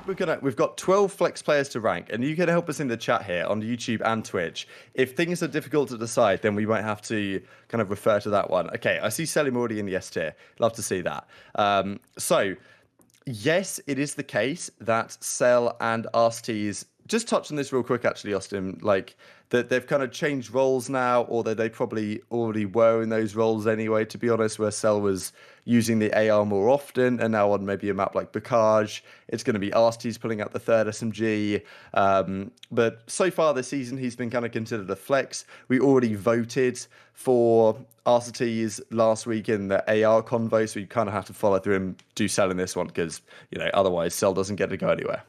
think we've got 12 flex players to rank, and you can help us in the chat here on YouTube and Twitch. If things are difficult to decide, then we might have to kind of refer to that one. Okay, I see Selim already in the S tier. Love to see that. So, yes, it is the case that Cell and ARCITYS, just touch on this real quick, actually, Austin, like that they've kind of changed roles now, or that they probably already were in those roles anyway, to be honest, where Cell was using the AR more often, and now on maybe a map like Bocage, it's going to be ARCITYS pulling out the third SMG. But so far this season, he's been kind of considered a flex. We already voted for ARCITYS last week in the AR convo, so you kind of have to follow through and do Cell in this one, because, you know, otherwise Cell doesn't get to go anywhere.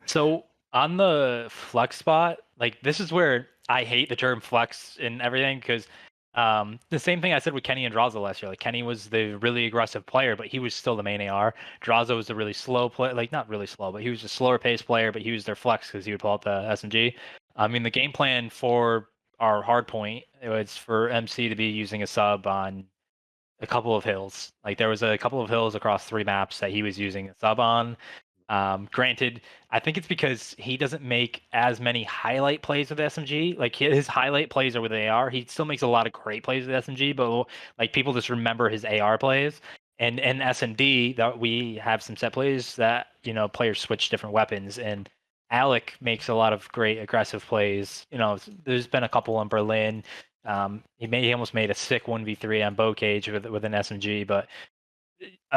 So on the flex spot, like this is where I hate the term flex and everything, because the same thing I said with Kenny and Draza last year. Like Kenny was the really aggressive player, but he was still the main AR. Draza was the really slow player, like not really slow, but he was a slower paced player, but he was their flex because he would pull out the SMG. I mean, the game plan for our hard point, it was for MC to be using a sub on a couple of hills. Like there was a couple of hills across 3 maps that he was using a sub on. Granted, I think it's because he doesn't make as many highlight plays with SMG. Like his highlight plays are with AR. He still makes a lot of great plays with SMG, but like people just remember his AR plays. And in SMD, that we have some set plays that, you know, players switch different weapons. And iLLeY makes a lot of great aggressive plays. You know, there's been a couple in Berlin. He almost made a sick 1v3 on Bocage with an SMG, but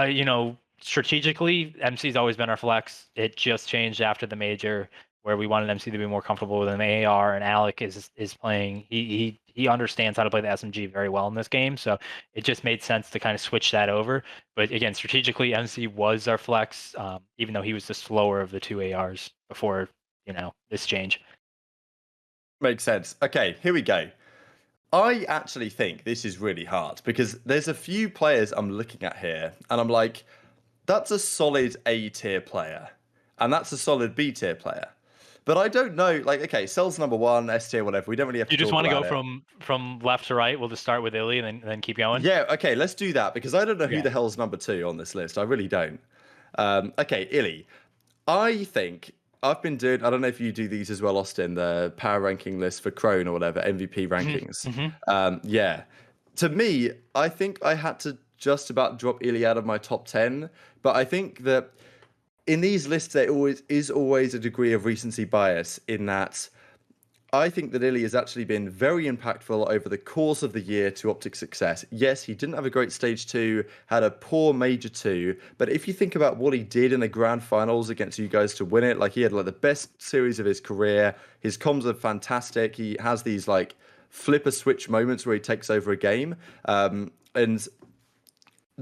you know, strategically, MC's always been our flex. It just changed after the major, where we wanted MC to be more comfortable with an AR, and iLLeY is playing. He understands how to play the SMG very well in this game, so it just made sense to kind of switch that over. But again, strategically, MC was our flex, even though he was the slower of the 2 ARs before, you know, this change. Makes sense. Okay, here we go. I actually think this is really hard because there's a few players I'm looking at here, and I'm like, that's a solid A tier player, and that's a solid B tier player. But I don't know, like, okay, Cell's number 1, S tier, whatever. We don't really have to. You just want to go from left to right. We'll just start with iLLeY and then keep going. Yeah, okay, let's do that, because I don't know who the hell's number 2 on this list. I really don't. Okay, iLLeY. I think I've been doing, I don't know if you do these as well, Austin, the power ranking list for Crone or whatever, MVP rankings. Yeah. To me, I think I had to just about drop iLLeY out of my top 10, but I think that in these lists there is always a degree of recency bias, in that I think that iLLeY has actually been very impactful over the course of the year to Optic's success. Yes, he didn't have a great stage 2, had a poor major 2, but if you think about what he did in the grand finals against you guys to win it, like he had like the best series of his career. His comms are fantastic. He has these like flip a switch moments where he takes over a game, and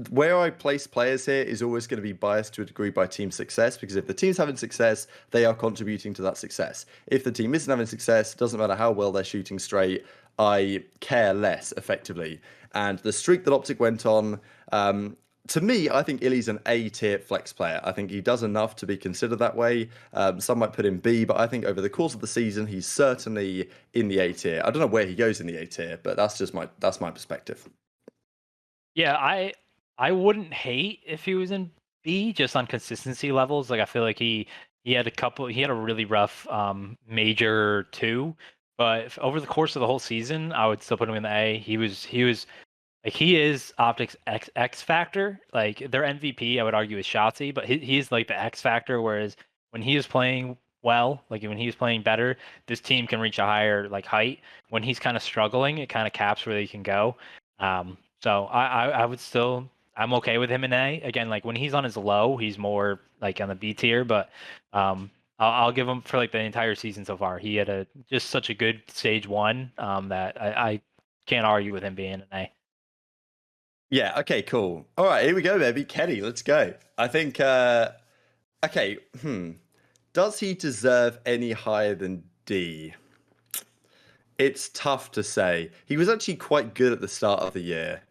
where I place players here is always going to be biased to a degree by team success, because if the team's having success, they are contributing to that success. If the team isn't having success, it doesn't matter how well they're shooting straight, I care less, effectively. And the streak that Optic went on, to me, I think iLLeY's an A tier flex player. I think he does enough to be considered that way. Some might put him B, but I think over the course of the season, he's certainly in the A tier. I don't know where he goes in the A tier, but that's just my perspective. Yeah, I wouldn't hate if he was in B, just on consistency levels. Like I feel like he had a really rough major 2, but over the course of the whole season, I would still put him in the A. He was like, he is Optic's X factor. Like their MVP, I would argue, is Shotzzy, but he's like the X factor. Whereas when he is playing well, like when he's playing better, this team can reach a higher like height. When he's kind of struggling, it kind of caps where they can go. So I would still. I'm okay with him in A. Again, like when he's on his low, he's more like on the B tier, but I'll give him for like the entire season so far. He had just such a good stage 1 that I can't argue with him being an A. Yeah, okay, cool. All right, here we go, baby. Kenny, let's go. I think, okay, does he deserve any higher than D? It's tough to say. He was actually quite good at the start of the year,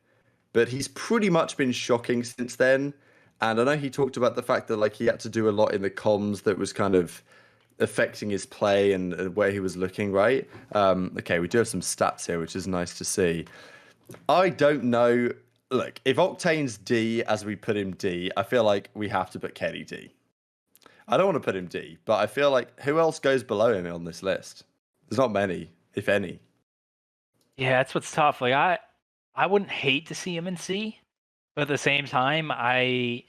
but he's pretty much been shocking since then. And I know he talked about the fact that like he had to do a lot in the comms that was kind of affecting his play and where he was looking, right? Okay, we do have some stats here, which is nice to see. I don't know. Look, if Octane's D as we put him D, I feel like we have to put Kenny D. I don't want to put him D, but I feel like who else goes below him on this list? There's not many, if any. Yeah, that's what's tough. Like I wouldn't hate to see him in C, but at the same time, I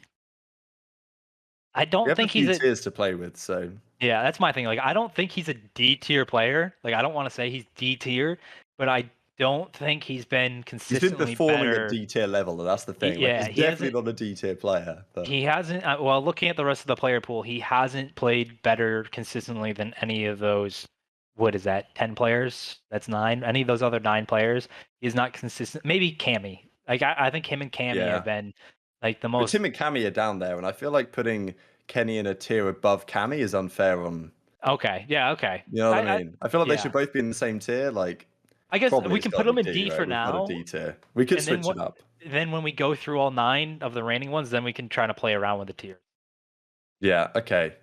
We don't have a think he's few a tiers to play with, so yeah, that's my thing. Like I don't think he's a D tier player. Like I don't want to say he's D tier, but I don't think he's been he's been consistently performing at better. D tier level, and that's the thing. Like, he's Yeah, definitely not a D tier player. But he hasn't well, looking at the rest of the player pool, he hasn't played better consistently than any of those, what is that, 10 players? That's 9. Any of those other 9 players, he's not consistent. Maybe Cammy. Like I think him and Cammy yeah, have been like the but most Tim and Cammy are down there, and I feel like putting Kenny in a tier above Cammy is unfair on. okay. Yeah, okay. You know what I mean? I feel like they should Yeah. both be in the same tier. Like, I guess probably we it's can got put to him be in D, D right? for We've got a now. D tier. We could And then switch what it up. then when we go through all 9 of the remaining ones, then we can try to play around with the tiers. Yeah. Okay.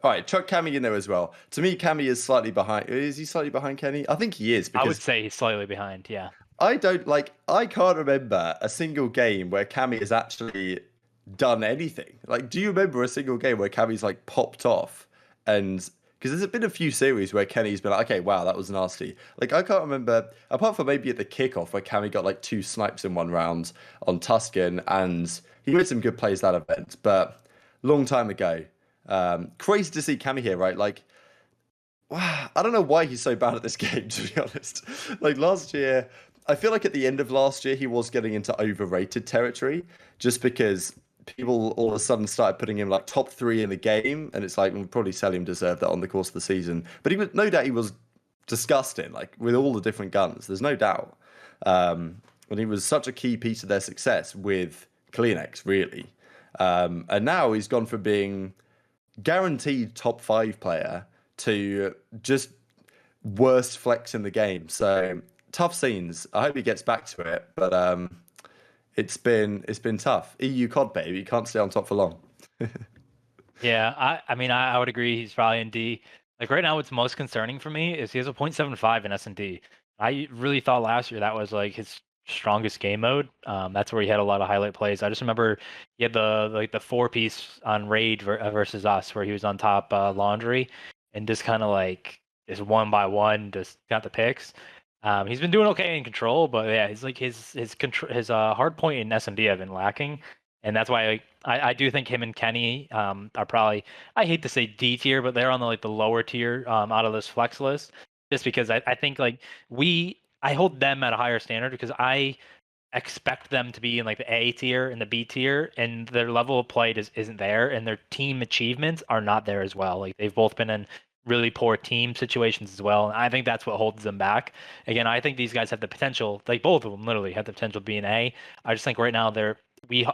All right. Chuck Cammy in there as well. To me, Cammy is slightly behind. Is he slightly behind Kenny? I think he is I would because say he's slightly behind, yeah. I don't like. I can't remember a single game where Cammy has actually done anything. Like, do you remember a single game where Cammy's like popped off? And because there's been a few series where Kenny's been like, okay, wow, that was nasty. Like, I can't remember apart from maybe at the kickoff where Cammy got like 2 snipes in one round on Tuscan, and he made some good plays that event, but long time ago. Crazy to see Cammy here, right? Like, wow, I don't know why he's so bad at this game, to be honest. Like last year, I feel like at the end of last year, he was getting into overrated territory just because people all of a sudden started putting him like top 3 in the game. And it's like, we'll probably Selim deserved that on the course of the season. But he was, no doubt he was disgusting, like with all the different guns. There's no doubt. And he was such a key piece of their success with Kleenex, really. And now he's gone from being guaranteed top 5 player to just worst flex in the game. So tough scenes. I hope he gets back to it, but it's been tough. EU COD baby, you can't stay on top for long. Yeah, I mean I would agree he's probably in D. Like right now what's most concerning for me is he has a 0.75 in S&D. I really thought last year that was like his strongest game mode. That's where he had a lot of highlight plays. I just remember he had the 4-piece on Raid versus us where he was on top laundry and just kind of like just one by one just got the picks. He's been doing okay in control, but yeah, he's like his control his hard point in S&D have been lacking, and that's why I do think him and Kenny are probably, I hate to say D tier, but they're on the lower tier out of this flex list, just because I think like I hold them at a higher standard because I expect them to be in like the A tier and the B tier, and their level of play isn't there, and their team achievements are not there as well. Like they've both been in really poor team situations as well, and I think that's what holds them back. Again, I think these guys have the potential, like both of them literally have the potential to be an A. I just think right now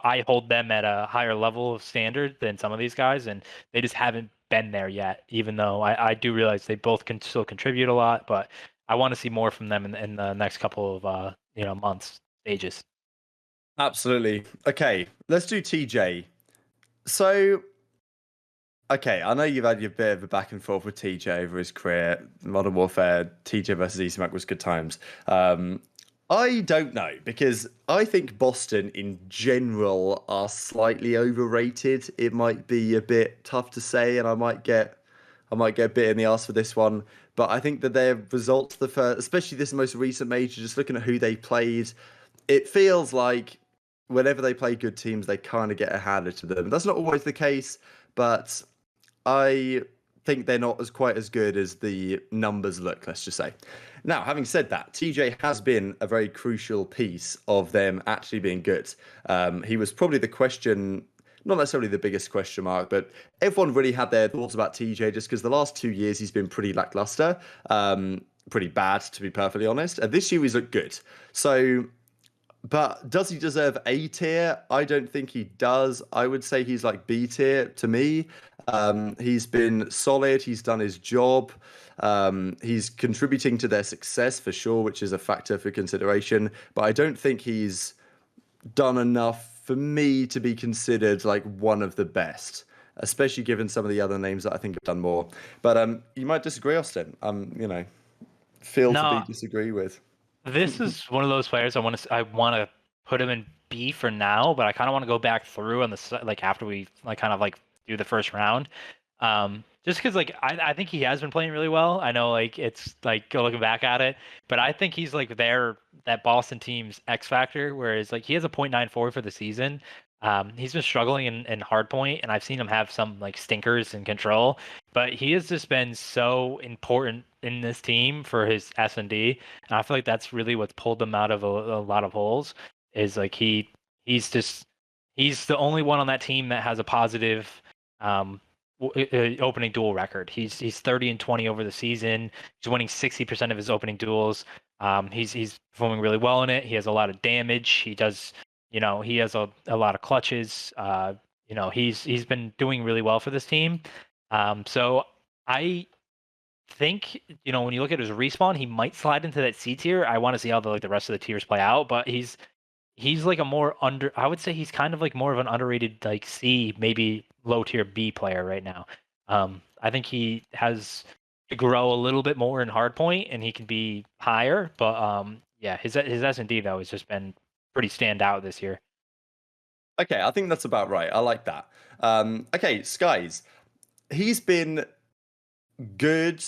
I hold them at a higher level of standard than some of these guys, and they just haven't been there yet. Even though I do realize they both can still contribute a lot, but I want to see more from them in the next couple of months stages. Absolutely. Okay, let's do TJ. So, okay, I know you've had your bit of a back and forth with TJ over his career. Modern Warfare, TJ versus eSmack was good times. I don't know, because I think Boston in general are slightly overrated. It might be a bit tough to say, and I might get a bit in the arse for this one. But I think that their results, especially this most recent major, just looking at who they played, it feels like whenever they play good teams, they kind of get a handed to them. That's not always the case, but I think they're not quite as good as the numbers look, let's just say. Now, having said that, TJ has been a very crucial piece of them actually being good. He was probably the question, not necessarily the biggest question mark, but everyone really had their thoughts about TJ just because the last 2 years he's been pretty lackluster, pretty bad, to be perfectly honest. And this year he's looked good. So, but does he deserve A tier? I don't think he does. I would say he's like B tier to me. He's been solid. He's done his job. He's contributing to their success for sure, which is a factor for consideration. But I don't think he's done enough for me to be considered like one of the best, especially given some of the other names that I think have done more. But you might disagree, Austin. Feel to be disagree with. This is one of those players I want to put him in B for now, but I kind of want to go back through on the like after we like kind of like do the first round. Just because like I think he has been playing really well. I know like it's like go looking back at it, but I think he's like that Boston team's X factor. Whereas like he has a .94 for the season. He's been struggling in hard point, and I've seen him have some like stinkers in control. But he has just been so important in this team for his S&D, and I feel like that's really what's pulled them out of a lot of holes. Is like he's just he's the only one on that team that has a positive um, opening duel record. He's 30-20 over the season. He's winning 60% of his opening duels. He's performing really well in it. He has a lot of damage. He does, he has a lot of clutches. He's been doing really well for this team. So I think, when you look at his respawn, he might slide into that C tier. I want to see how the rest of the tiers play out, but he's like a more I would say he's kind of like more of an underrated like C, maybe low tier B player right now. I think he has to grow a little bit more in hardpoint and he can be higher, but yeah, his S&D though has just been pretty standout this year. Okay, I think that's about right. I like that. Okay, Skies. He's been good.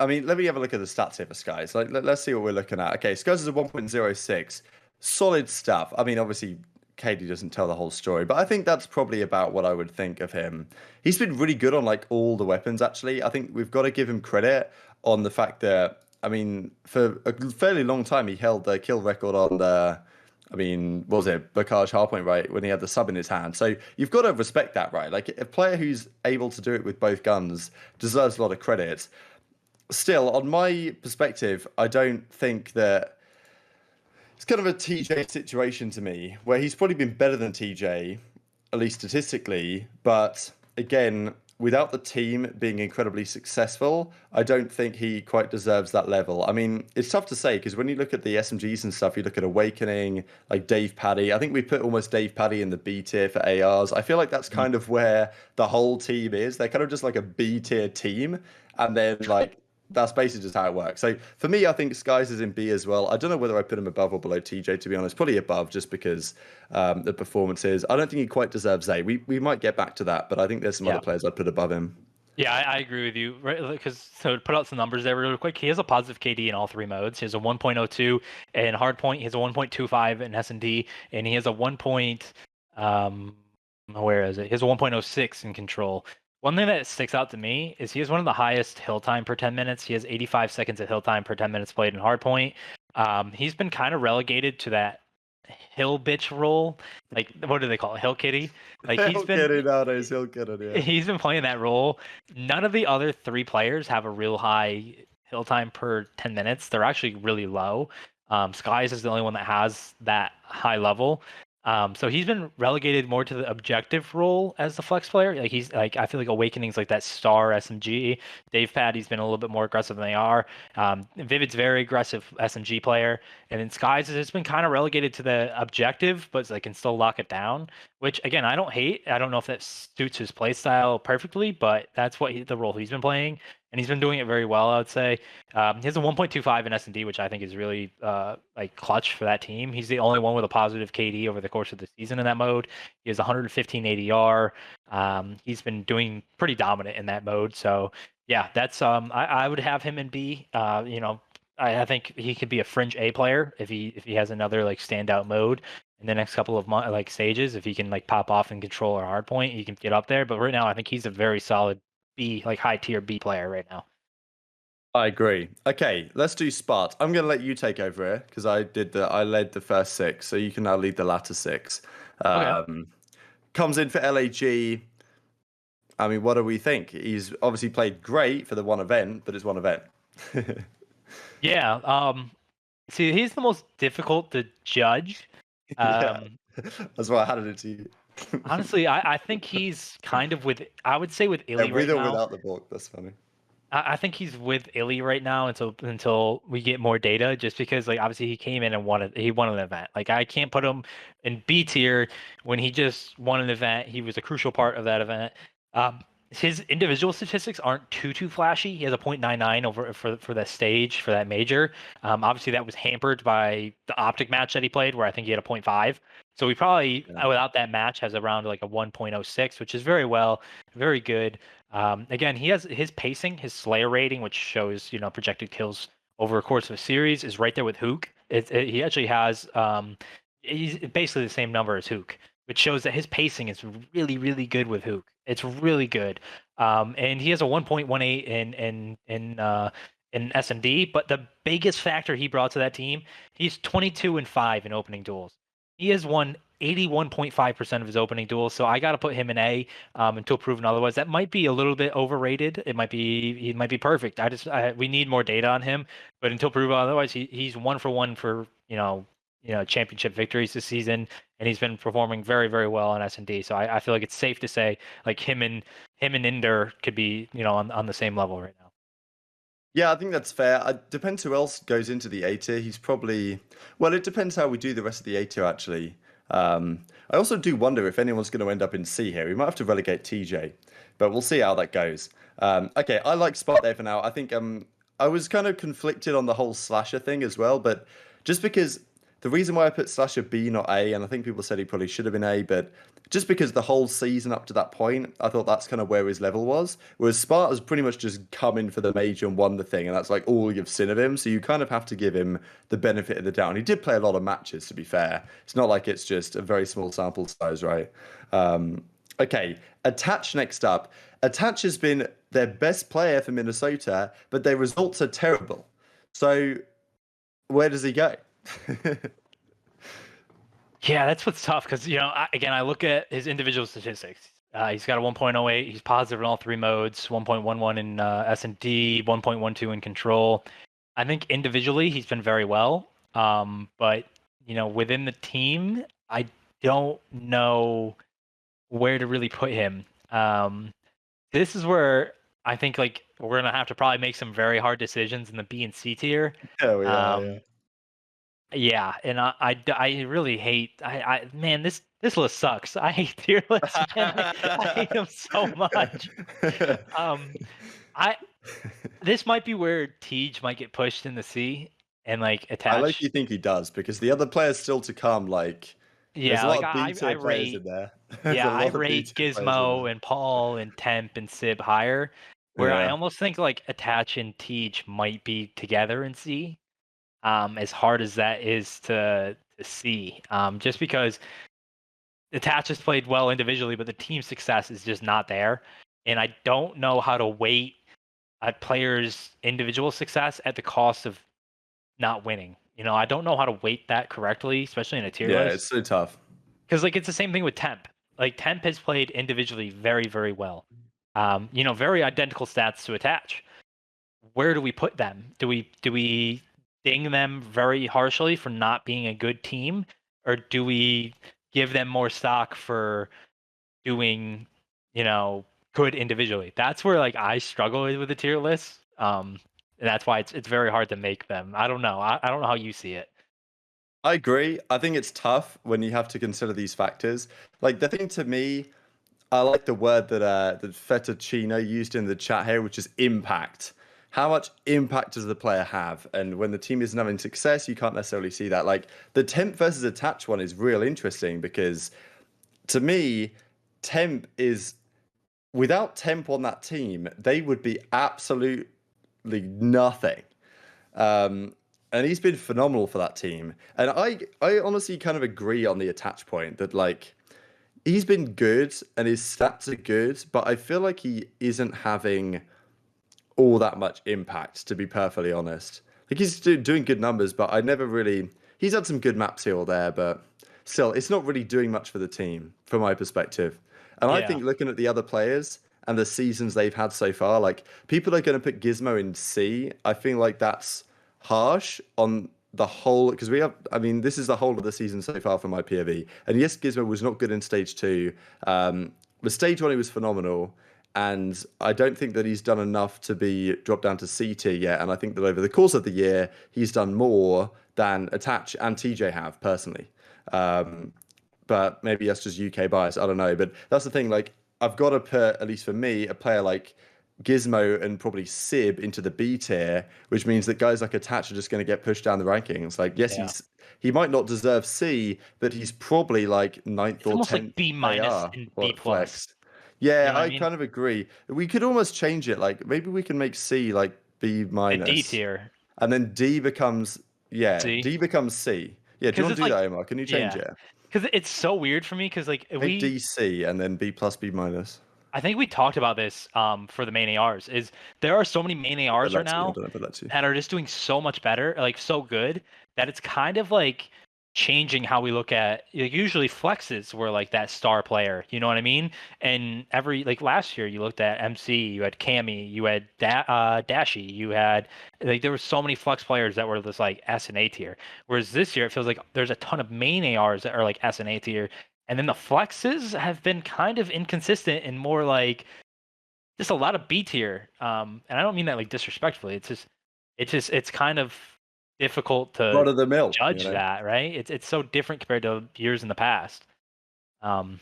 I mean, let me have a look at the stats here for Skies. Like, let's see what we're looking at. Okay, Skies is a 1.06. Solid stuff. I mean, obviously, KD doesn't tell the whole story, but I think that's probably about what I would think of him. He's been really good on like all the weapons, actually. I think we've got to give him credit on the fact that, I mean, for a fairly long time, he held the kill record on what was it, Bakaj Hardpoint, right, when he had the sub in his hand. So you've got to respect that, right? Like a player who's able to do it with both guns deserves a lot of credit. Still, on my perspective, I don't think that it's kind of a TJ situation to me, where he's probably been better than TJ, at least statistically. But again, without the team being incredibly successful, I don't think he quite deserves that level. I mean, it's tough to say because when you look at the SMGs and stuff, you look at Awakening, like Dave Paddy. I think we put almost Dave Paddy in the B tier for ARs. I feel like that's kind of where the whole team is. They're kind of just like a B tier team. And then like that's basically just how it works. So for me, I think Skies is in B as well. I don't know whether I put him above or below TJ, to be honest. Probably above just because the performances. I don't think he quite deserves A. We might get back to that, but I think there's some other players I'd put above him. Yeah, I agree with you. Right, because so to put out some numbers there real quick, he has a positive KD in all three modes. He has a 1.02 in hardpoint. He has a 1.25 in S&D, and he has a where is it? He has a 1.06 in control. One thing that sticks out to me is he has one of the highest hill time per 10 minutes. He has 85 seconds of hill time per 10 minutes played in hardpoint. He's been kind of relegated to that hill bitch role. Like, what do they call it? Hill kitty? Like Hill kitty nowadays, hill kitty, yeah. He's been playing that role. None of the other three players have a real high hill time per 10 minutes. They're actually really low. Skies is the only one that has that high level. So he's been relegated more to the objective role as the flex player. Like he's like, I feel like Awakening's like that star SMG. Dave Paddy's been a little bit more aggressive than they are. Vivid's very aggressive SMG player, and then Skies has just been kind of relegated to the objective, but they can still lock it down. Which again, I don't hate. I don't know if that suits his play style perfectly, but that's the role he's been playing, and he's been doing it very well, I would say. He has a 1.25 in S&D, which I think is really like clutch for that team. He's the only one with a positive KD over the course of the season in that mode. He has 115 ADR. He's been doing pretty dominant in that mode. So yeah, that's I would have him in B. I think he could be a fringe A player if he has another like standout mode in the next couple of like stages. If he can like pop off and control or hard point, he can get up there. But right now, I think he's a very solid B, like high tier B player right now. I agree. Okay, let's do Spart. I'm going to let you take over here because I led the first six, so you can now lead the latter six. Okay. Comes in for LAG. I mean, what do we think? He's obviously played great for the one event, but it's one event. Yeah. See, he's the most difficult to judge. Yeah, that's why I handed it to you. Honestly, I think he's kind of I would say with iLLeY Yeah, right with or now. without the book, that's funny. I think he's with iLLeY right now until we get more data. Just because, like, obviously he came in and won an event. Like, I can't put him in B tier when he just won an event. He was a crucial part of that event. His individual statistics aren't too flashy. He has a .99 over for that stage for that major. Obviously that was hampered by the Optic match that he played, where I think he had a .5. So he probably without that match has around like a 1.06, which is very good. Again, he has his pacing, his Slayer rating, which shows projected kills over a course of a series, is right there with Hook. He actually has he's basically the same number as Hook, which shows that his pacing is really really good with Hook. It's really good, and he has a 1.18 in S&D. But the biggest factor he brought to that team, he's 22-5 in opening duels. He has won 81.5% of his opening duels, so I got to put him in A until proven otherwise. That might be a little bit overrated. He might be perfect. We need more data on him, but until proven otherwise, he's 1 for 1 for championship victories this season, and he's been performing very very well on S&D. So I feel like it's safe to say like him and Inder could be on the same level right now. Yeah, I think that's fair. It depends who else goes into the A tier. He's probably, well, it depends how we do the rest of the A tier, actually. I also do wonder if anyone's going to end up in C here. We might have to relegate TJ, but we'll see how that goes. Okay, I like spart there for now. I think I was kind of conflicted on the whole slasher thing as well, but just because the reason why I put slasher B, not A, and I think people said he probably should have been A, but just because the whole season up to that point, I thought that's kind of where his level was. Whereas Spart has pretty much just come in for the major and won the thing, and that's like all you've seen of him. So you kind of have to give him the benefit of the doubt. And he did play a lot of matches, to be fair. It's not like it's just a very small sample size, right? Okay, Attach next up. Attach has been their best player for Minnesota, but their results are terrible. So where does he go? Yeah, that's what's tough because again, I look at his individual statistics. He's got a 1.08. He's positive in all three modes. 1.11 in S&D. 1.12 in control. I think individually he's been very well. But within the team, I don't know where to really put him. This is where I think like we're gonna have to probably make some very hard decisions in the B and C tier. Oh yeah. Yeah, and I really hate man, this list sucks. I hate tier lists, man. I hate them so much. I this might be where Tej might get pushed in the C and like I Attach. like you think he does because the other players still to come, like there's Yeah, a like lot of B tier players rate in there. There's a I lot of B rate tier players in Gizmo and Paul and Temp and Sib higher. there. Where I Yeah. almost think like Attach and Tej might be together in C. As hard as that is to see, just because Attach has played well individually, but the team success is just not there. And I don't know how to weight a player's individual success at the cost of not winning. I don't know how to weight that correctly, especially in a tier Yeah, list. it's so tough. Because like it's the same thing with Temp. Like Temp has played individually very, very well. Very identical stats to Attach. Where do we put them? Do we ding them very harshly for not being a good team, or do we give them more stock for doing, good individually? That's where like I struggle with the tier list. And that's why it's very hard to make them. I don't know. I don't know how you see it. I agree. I think it's tough when you have to consider these factors. Like the thing to me, I like the word that Fettuccino used in the chat here, which is impact. How much impact does the player have? And when the team isn't having success, you can't necessarily see that. Like the Temp versus Attach one is real interesting because to me, Temp is without Temp on that team, they would be absolutely nothing. And he's been phenomenal for that team. And I honestly kind of agree on the Attach point that like he's been good and his stats are good, but I feel like he isn't having all that much impact, to be perfectly honest. Like he's doing good numbers, but I never really. He's had some good maps here or there, but still, it's not really doing much for the team from my perspective. And I Yeah. think looking at the other players and the seasons they've had so far, like people are going to put Gizmo in C. I feel like that's harsh on the whole because we have. I mean, this is the whole of the season so far for my POV. And yes, Gizmo was not good in stage 2. But stage 1 he was phenomenal. And I don't think that he's done enough to be dropped down to C tier yet. And I think that over the course of the year, he's done more than Attach and TJ have personally. But maybe that's just UK bias. I don't know. But that's the thing. Like, I've got to put, at least for me, a player like Gizmo and probably Sib into the B tier, which means that guys like Attach are just going to get pushed down the rankings. Like, yes, Yeah. he might not deserve C, but he's probably like 9th It's or almost 10th like B minus AR and or B plus. flex. Yeah, You know what I I mean? kind of agree. We could almost change it. Like maybe we can make C like B A D minus, tier, and then D becomes C, D becomes C. Yeah, do you because want it's to do like, that, Omar? Can you change yeah, it? because it's so weird for me. Because like Make D C and then B plus B minus. I think we talked about this for the main ARs. Is there are so many main Put ARs right that to you. I now don't know, put that to you. that are just doing so much better, like so good, that it's kind of like changing how we look at, like, usually flexes were like that star player, you know what I mean? And every, like, last year you looked at MC, you had Cammy, you had Dashy, you had, like, there were so many flex players that were just like S and A tier. Whereas this year it feels like there's a ton of main ARs that are like S and A tier, and then the flexes have been kind of inconsistent and more like just a lot of B tier. And I don't mean that like disrespectfully. It's kind of difficult Run to of the mill, judge that, right? It's so different compared to years in the past. Um,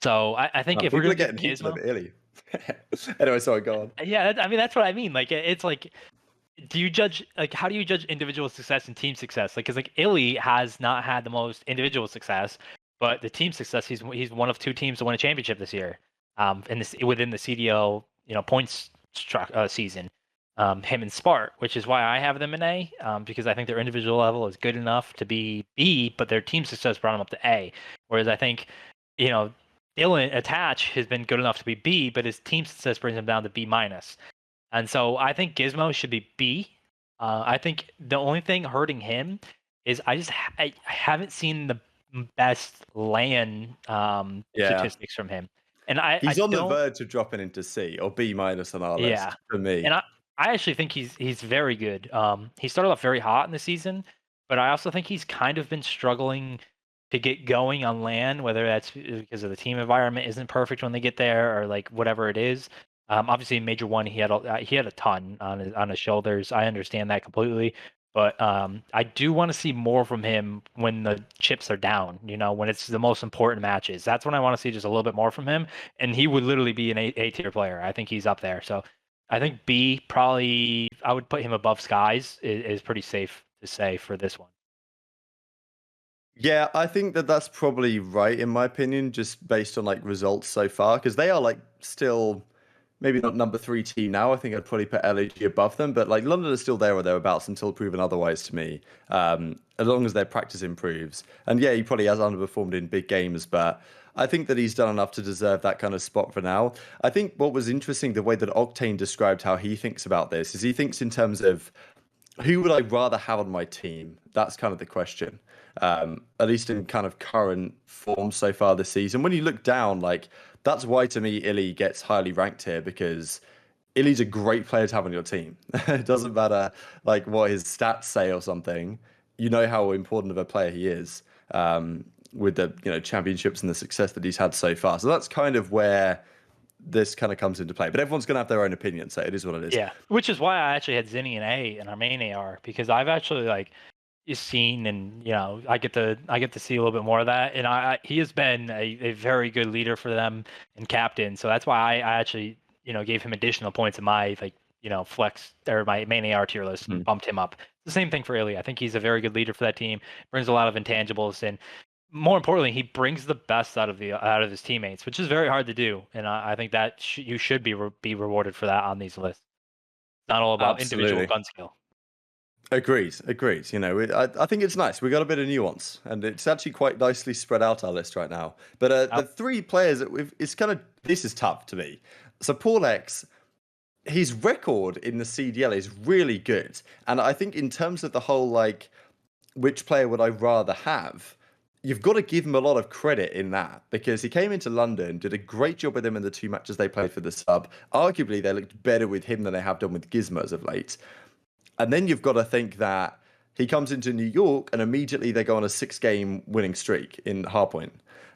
so I think Oh, if we're people are gonna give getting heat a Gizmo, bit early. Anyway, sorry, go on. yeah, I mean that's what I mean. Like it's like, do you judge, like, how do you judge individual success and team success? Like, because like iLLeY has not had the most individual success, but the team success, he's one of two teams to win a championship this year. In this, within the CDL, points season. Him and Spart, which is why I have them in A, because I think their individual level is good enough to be B, but their team success brought them up to A. Whereas I think, you know, Dylan Attach has been good enough to be B, but his team success brings him down to B minus. And so I think Gizmo should be B. I think the only thing hurting him is I haven't seen the best LAN Yeah, statistics from him, and I he's on the don't. verge of dropping into C or B minus on our Yeah, list for me. and I actually think he's very good. He started off very hot in the season, but I also think he's kind of been struggling to get going on LAN, whether that's because of the team environment isn't perfect when they get there, or like whatever it is. Obviously, in Major One, he had a ton on his shoulders. I understand that completely, but I do want to see more from him when the chips are down. When it's the most important matches. That's when I want to see just a little bit more from him, and he would literally be an A tier player. I think he's up there. So I think B probably, I would put him above Skies, is pretty safe to say for this one. Yeah, I think that that's probably right in my opinion, just based on like results so far, because they are like still maybe not number three team now. I think I'd probably put LAG above them, but like London is still there or thereabouts until proven otherwise to me. As long as their practice improves, and yeah, he probably has underperformed in big games, but I think that he's done enough to deserve that kind of spot for now. I think what was interesting, the way that Octane described how he thinks about this, is he thinks in terms of who would I rather have on my team? That's kind of the question. At least in kind of current form so far this season. When you look down, like that's why to me iLLeY gets highly ranked here because iLLeY's a great player to have on your team. It doesn't matter like what his stats say or something. You know how important of a player he is with the championships and the success that he's had so far. So that's kind of where this kind of comes into play. But everyone's going to have their own opinion, so it is what it is. Yeah, which is why I actually had Zinni and A in our main AR, because I've actually like seen, and I get to see a little bit more of that, and he has been a very good leader for them and captain. So that's why I actually gave him additional points in my flex or my main AR tier list and bumped him up. The same thing for iLLeY. I think he's a very good leader for that team. Brings a lot of intangibles, and more importantly, he brings the best out of his teammates, which is very hard to do. And I think that you should be rewarded for that on these lists. It's not all about individual Absolutely. gun skill. Agreed. I think it's nice. We got a bit of nuance, and it's actually quite nicely spread out our list right now. But the three players that it's kind of, this is tough to me. So Paul X, his record in the CDL is really good, and I think in terms of the whole like, which player would I rather have? You've got to give him a lot of credit in that because he came into London, did a great job with him in the two matches they played for the sub. Arguably, they looked better with him than they have done with Gizmo as of late. And then you've got to think that he comes into New York and immediately they go on a 6-game winning streak in Hardpoint.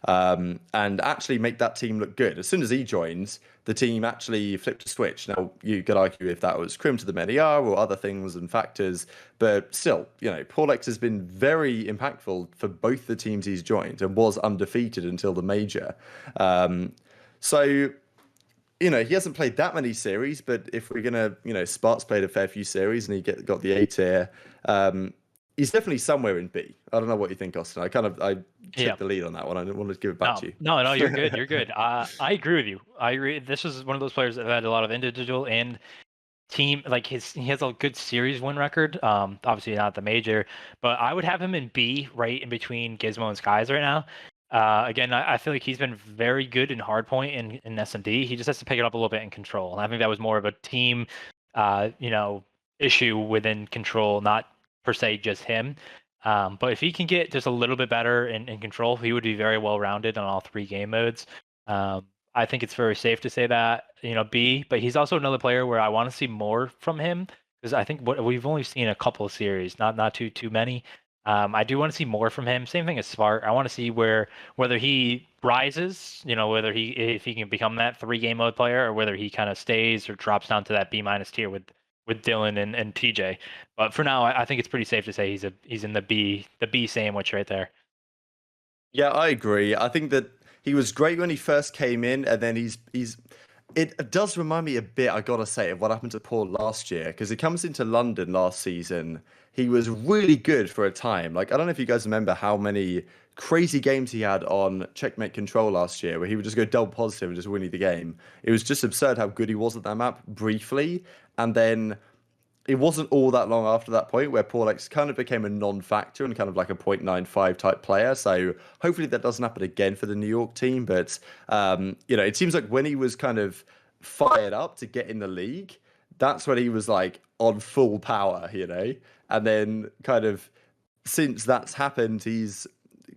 And actually make that team look good. As soon as he joins, the team actually flipped a switch. Now, you could argue if that was crim to the many or other things and factors, but still, Paul X has been very impactful for both the teams he's joined and was undefeated until the major. So he hasn't played that many series, but if we're gonna, Spart's played a fair few series and he got the A tier. He's definitely somewhere in B. I don't know what you think, Austin. I took the lead on that one. I didn't want to give it back to you. No, you're good. You're good. I agree with you. I agree. This is one of those players that had a lot of individual and team. Like he has a good series win record. Obviously not the major, but I would have him in B, right in between Gizmo and Skies right now. Again, I feel like he's been very good in hardpoint in SMD. He just has to pick it up a little bit in control. And I think that was more of a team, issue within control, not per se just him. But if he can get just a little bit better in control, he would be very well rounded on all 3 game modes. I think it's very safe to say that, B, but he's also another player where I want to see more from him because I think we've only seen a couple of series, not too many. I do want to see more from him. Same thing as Spart. I want to see whether he rises, if he can become that 3 game mode player, or whether he kind of stays or drops down to that B- tier with Dylan and TJ. But for now, I think it's pretty safe to say he's in the B sandwich right there. Yeah, I agree. I think that he was great when he first came in, and then he's. It does remind me a bit, I gotta say, of what happened to Paul last year, because he comes into London last season. He was really good for a time. Like, I don't know if you guys remember how many crazy games he had on Checkmate Control last year, where he would just go double positive and just win you the game. It was just absurd how good he was at that map briefly, and then it wasn't all that long after that point where Paul X kind of became a non-factor and kind of like a 0.95 type player. So hopefully that doesn't happen again for the New York team. But, it seems like when he was kind of fired up to get in the league, that's when he was like on full power, and then kind of since that's happened, he's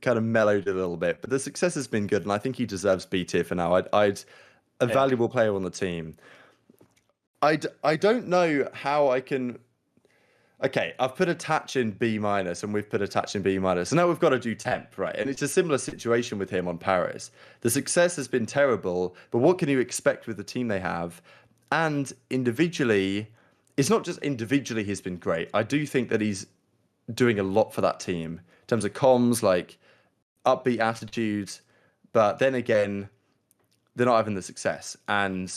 kind of mellowed a little bit. But the success has been good, and I think he deserves B tier for now. I'd a valuable player on the team. I don't know how I can. Okay, I've put Attach in B-, and we've put Attach in B-. So now we've got to do Temp, right? And it's a similar situation with him on Paris. The success has been terrible, but what can you expect with the team they have? And individually, it's not just individually he's been great. I do think that he's doing a lot for that team in terms of comms, like upbeat attitudes. But then again, they're not having the success. And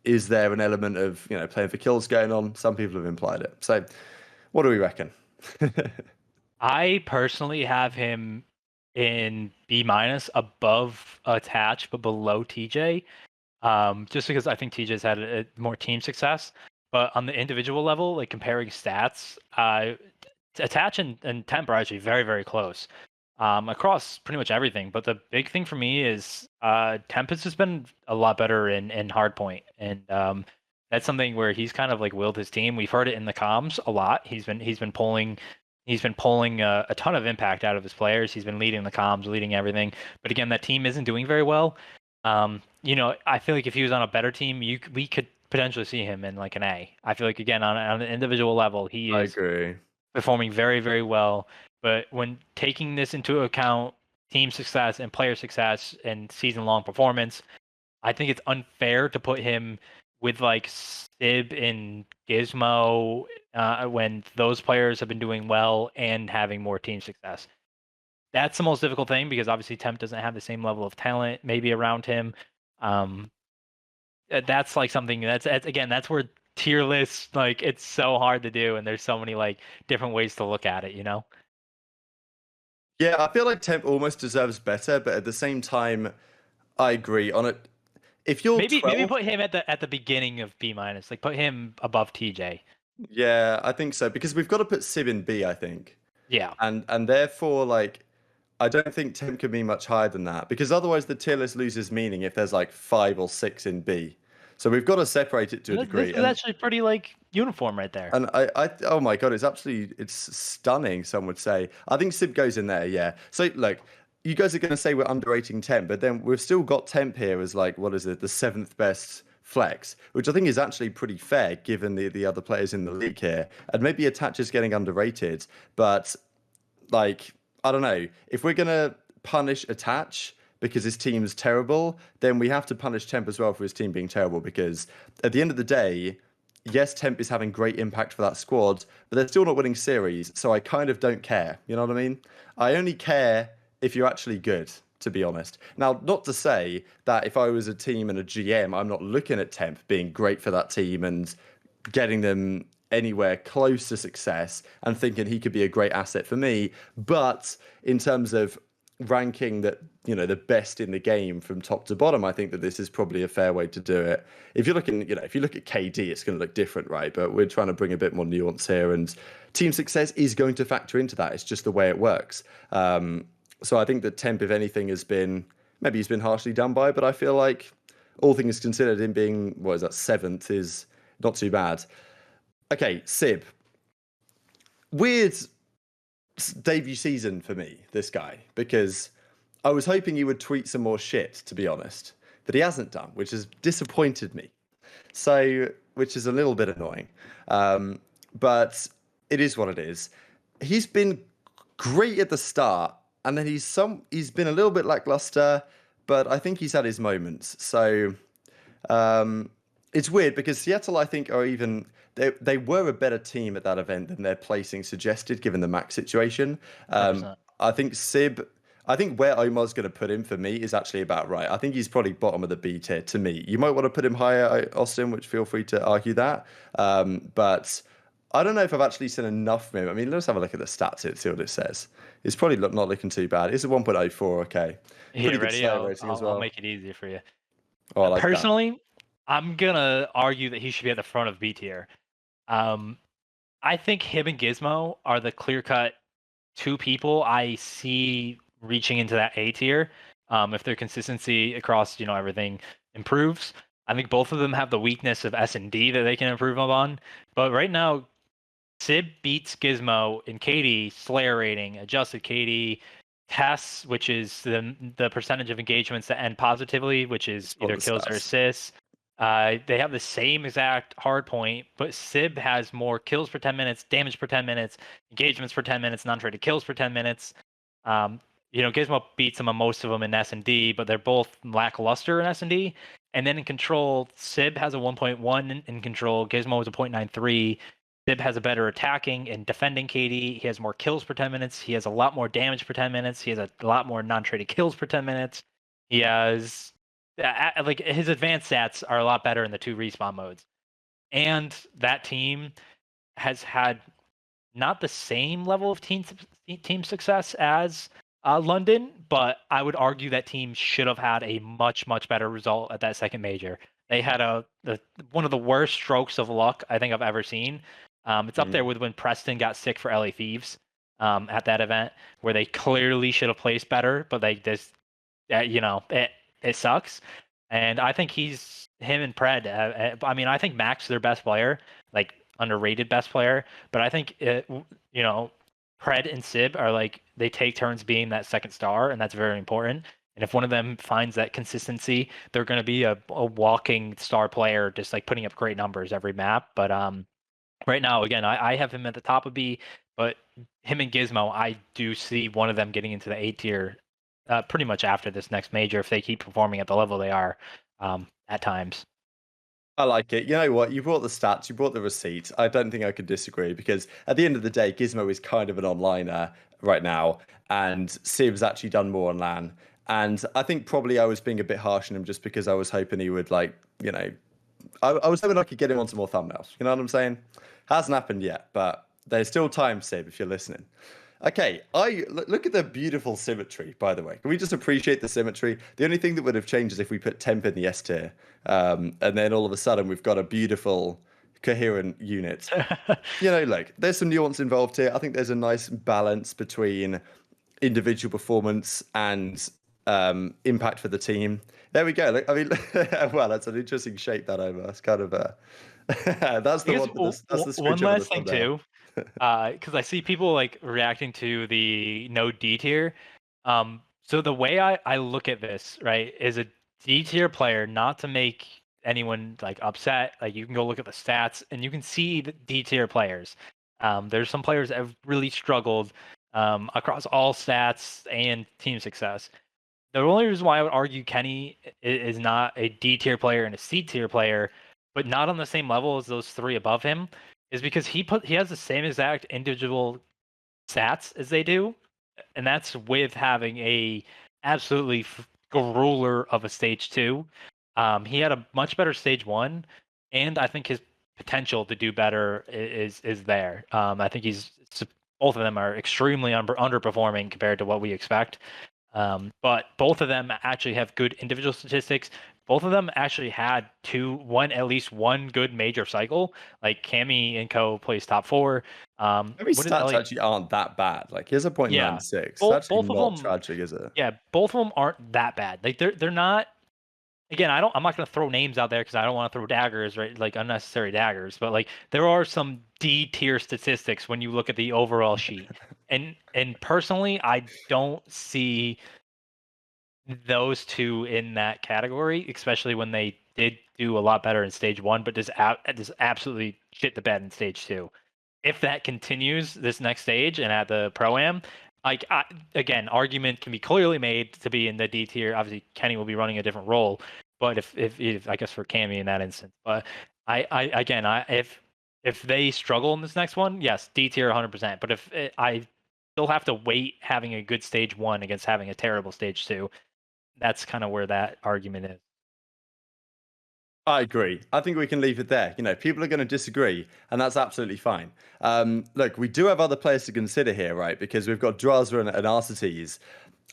is there an element of, playing for kills going on? Some people have implied it. So what do we reckon? I personally have him in B- above Attach, but below TJ. Just because I think TJ's had a more team success. But on the individual level, like comparing stats, Attach and Temp are actually very, very close. Across pretty much everything. But the big thing for me is Temp has just been a lot better in hardpoint, and that's something where he's kind of like willed his team. We've heard it in the comms a lot. He's been pulling a ton of impact out of his players. He's been leading the comms, leading everything. But again, that team isn't doing very well. I feel like if he was on a better team, we could potentially see him in like an A. I feel like again on an individual level, he is performing very, very well. But when taking this into account, team success and player success and season-long performance, I think it's unfair to put him with like Sib and Gizmo when those players have been doing well and having more team success. That's the most difficult thing because obviously Temp doesn't have the same level of talent maybe around him. That's like something that's where tier lists, like it's so hard to do and there's so many like different ways to look at it, Yeah, I feel like Temp almost deserves better, but at the same time, I agree on it. If you're maybe put him at the beginning of B-, like put him above TJ. Yeah, I think so because we've got to put Sib in B, I think. Yeah, and therefore like I don't think Temp can be much higher than that because otherwise the tier list loses meaning if there's like 5 or 6 in B. So we've got to separate it to a degree. This is actually pretty like uniform right there. And I oh my god, it's stunning. Some would say. I think Sib goes in there. Yeah. So look, you guys are going to say we're underrating Temp, but then we've still got Temp here as like what is it, the 7th best flex, which I think is actually pretty fair given the other players in the league here. And maybe Attach is getting underrated, but like I don't know if we're gonna punish Attach because his team's terrible, then we have to punish Temp as well for his team being terrible because at the end of the day, yes, Temp is having great impact for that squad, but they're still not winning series, so I kind of don't care. You know what I mean? I only care if you're actually good, to be honest. Now, not to say that if I was a team and a GM, I'm not looking at Temp being great for that team and getting them anywhere close to success and thinking he could be a great asset for me. But in terms of ranking that, you know, the best in the game from top to bottom, I think that this is probably a fair way to do it. If you're looking, you know, if you look at KD, it's going to look different, right? But we're trying to bring a bit more nuance here, and team success is going to factor into that. It's just the way it works. So I think that Temp, if anything, has been, maybe he's been harshly done by, but I feel like all things considered, him being, what is that, 7th is not too bad. Okay, Sib. Weird debut season for me, this guy, because I was hoping he would tweet some more shit, to be honest, that he hasn't done, which has disappointed me. So, which is a little bit annoying. But it is what it is. He's been great at the start, and then he's been a little bit lackluster, but I think he's had his moments. So it's weird because Seattle, I think, are even they were a better team at that event than their placing suggested, given the Mac situation. I think Sib. I think where Omar's going to put him for me is actually about right. I think he's probably bottom of the B tier to me. You might want to put him higher, Austin, which feel free to argue that. But I don't know if I've actually seen enough of him. I mean, let's have a look at the stats here, see what it says. It's probably not looking too bad. It's a 1.04, okay. Pretty good slayer rating as well. I'll make it easier for you. Oh, I like personally, I'm going to argue that he should be at the front of B tier. I think him and Gizmo are the clear-cut two people I see reaching into that A tier. If their consistency across, everything improves. I think both of them have the weakness of S&D that they can improve on. But right now, Sib beats Gizmo in KD, Slayer rating, adjusted KD, tests, which is the percentage of engagements that end positively, which is either kills or assists. They have the same exact hard point, but Sib has more kills per 10 minutes, damage per 10 minutes, engagements per 10 minutes, non-traded kills per 10 minutes. Gizmo beats him on most of them in S&D, but they're both lackluster in S&D. And then in control, Sib has a 1.1 in control, Gizmo is a 0.93. Sib has a better attacking and defending KD. He has more kills per 10 minutes. He has a lot more damage per 10 minutes. He has a lot more non-traded kills per 10 minutes. He has his advanced stats are a lot better in the 2 respawn modes. And that team has had not the same level of team success as London, but I would argue that team should have had a much, much better result at that second major. They had one of the worst strokes of luck I think I've ever seen. It's up there with when Preston got sick for LA Thieves at that event, where they clearly should have placed better, but they just, it sucks. And I think him and Pred. I think Mac's their best player, like underrated best player. But I think Pred and Sib are they take turns being that second star, and that's very important. And if one of them finds that consistency, they're going to be a walking star player, just putting up great numbers every map. But right now, again, I have him at the top of B, but him and Gizmo, I do see one of them getting into the A tier pretty much after this next major if they keep performing at the level they are at times. I like it. You know what? You brought the stats, you brought the receipts. I don't think I could disagree, because at the end of the day, Gizmo is kind of an onliner right now, and Sib's actually done more on LAN. And I think probably I was being a bit harsh on him just because I was hoping he would I was hoping I could get him on some more thumbnails. You know what I'm saying? Hasn't happened yet, but there's still time, Sib, if you're listening. Okay, look at the beautiful symmetry, by the way. Can we just appreciate the symmetry? The only thing that would have changed is if we put Temp in the S tier. And then all of a sudden we've got a beautiful, coherent unit. Look, there's some nuance involved here. I think there's a nice balance between individual performance and impact for the team. There we go. Well, that's an interesting shape that over. It's kind of that's the one. That's the one last thing too, because I see people reacting to the no D tier. So the way I look at this, right, is a D tier player, not to make anyone upset. You can go look at the stats and you can see the D tier players. There's some players that have really struggled across all stats and team success. The only reason why I would argue Kenny is not a D tier player and a C tier player, but not on the same level as those 3 above him, is because he has the same exact individual stats as they do, and that's with having a absolutely grueler of a stage 2. He had a much better stage 1, and I think his potential to do better is there. I think both of them are extremely underperforming compared to what we expect. But both of them actually have good individual statistics. Both of them actually had at least one good major cycle. Like Cammy and Co plays top four. Maybe What did stats Ellie? actually aren't that bad. Like, here's a point nine Yeah, six. It's both actually both of not them. tragic, is it? Yeah, both of them aren't that bad. Like they're not. Again, I'm not gonna throw names out there because I don't want to throw daggers, right? Like unnecessary daggers. But like there are some D tier statistics when you look at the overall sheet. And personally, I don't see those two in that category, especially when they did do a lot better in stage one, but just absolutely shit the bed in stage two. If that continues this next stage and at the pro am, like again, argument can be clearly made to be in the D tier. Obviously, Kenny will be running a different role, but if I guess for Cammy in that instance, but if they struggle in this next one, yes, D tier 100%. But I still have to wait having a good stage one against having a terrible stage two. That's kind of where that argument is. I agree. I think we can leave it there. You know, people are going to disagree, and that's absolutely fine. Look, we do have other players to consider here, right? Because we've got Draza and ARCITYS.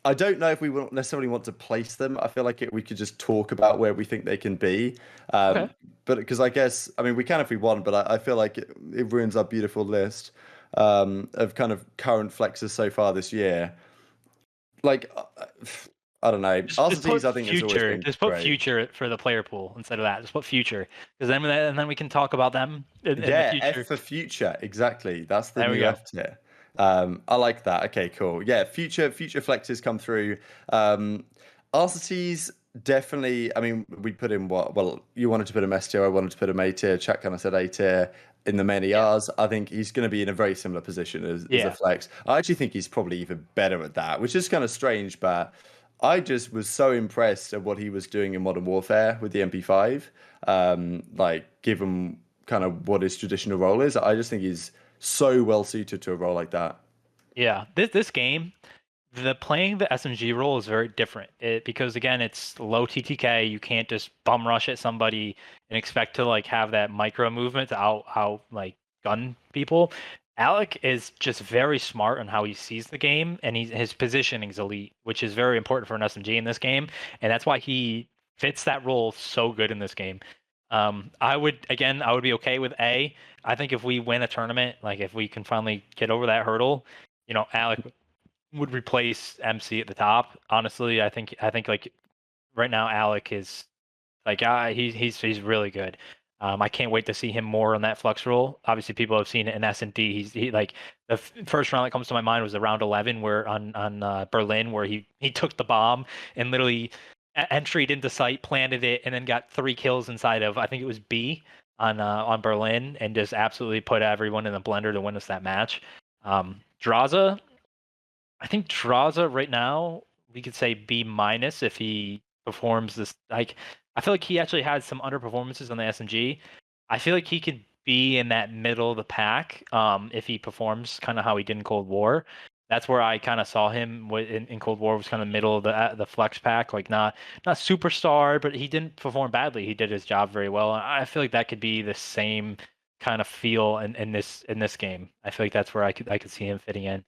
I don't know if we won't necessarily want to place them. I feel like we could just talk about where we think they can be. Okay. But because I guess, I mean, we can if we want, but I feel like it ruins our beautiful list of kind of current flexes so far this year. Like, I don't know. Just put RCTs, I think, has always future. been Just put great. future for the player pool instead of that. Just put future, because then we can talk about them in the Yeah, F future. for future. Exactly. That's the There we new go. F tier. I like that. Okay, cool. Yeah, future flexes come through. RCTs definitely. I mean, we put in what? Well, you wanted to put him S tier. I wanted to put him A tier. Chat kind of said A tier. In the many Yeah. R's, I think he's going to be in a very similar position as a Yeah. flex. I actually think he's probably even better at that, which is kind of strange, but I just was so impressed at what he was doing in Modern Warfare with the MP5. Like, given kind of what his traditional role is, I just think he's so well suited to a role like that. Yeah. This game, the playing the SMG role is very different. Because again, it's low TTK. You can't just bum rush at somebody and expect to like have that micro movement to out like gun people. Alec is just very smart on how he sees the game, and his positioning is elite, which is very important for an SMG in this game, and that's why he fits that role so good in this game. I would be okay with A. I think if we win a tournament, like if we can finally get over that hurdle, Alec would replace MC at the top. Honestly, I think like right now Alec is like he's really good. I can't wait to see him more on that flex role. Obviously, people have seen it in S&D. He like the first round that comes to my mind was the round 11 where on Berlin where he took the bomb and literally entered into sight, planted it, and then got 3 kills inside of I think it was B on Berlin and just absolutely put everyone in the blender to win us that match. Draza, I think Draza right now we could say B minus if he performs this. Like I feel like he actually had some underperformances on the SMG. I feel like he could be in that middle of the pack if he performs kind of how he did in Cold War. That's where I kind of saw him in Cold War was kind of middle of the flex pack, like not superstar, but he didn't perform badly. He did his job very well. I feel like that could be the same kind of feel in this game. I feel like that's where I could see him fitting in.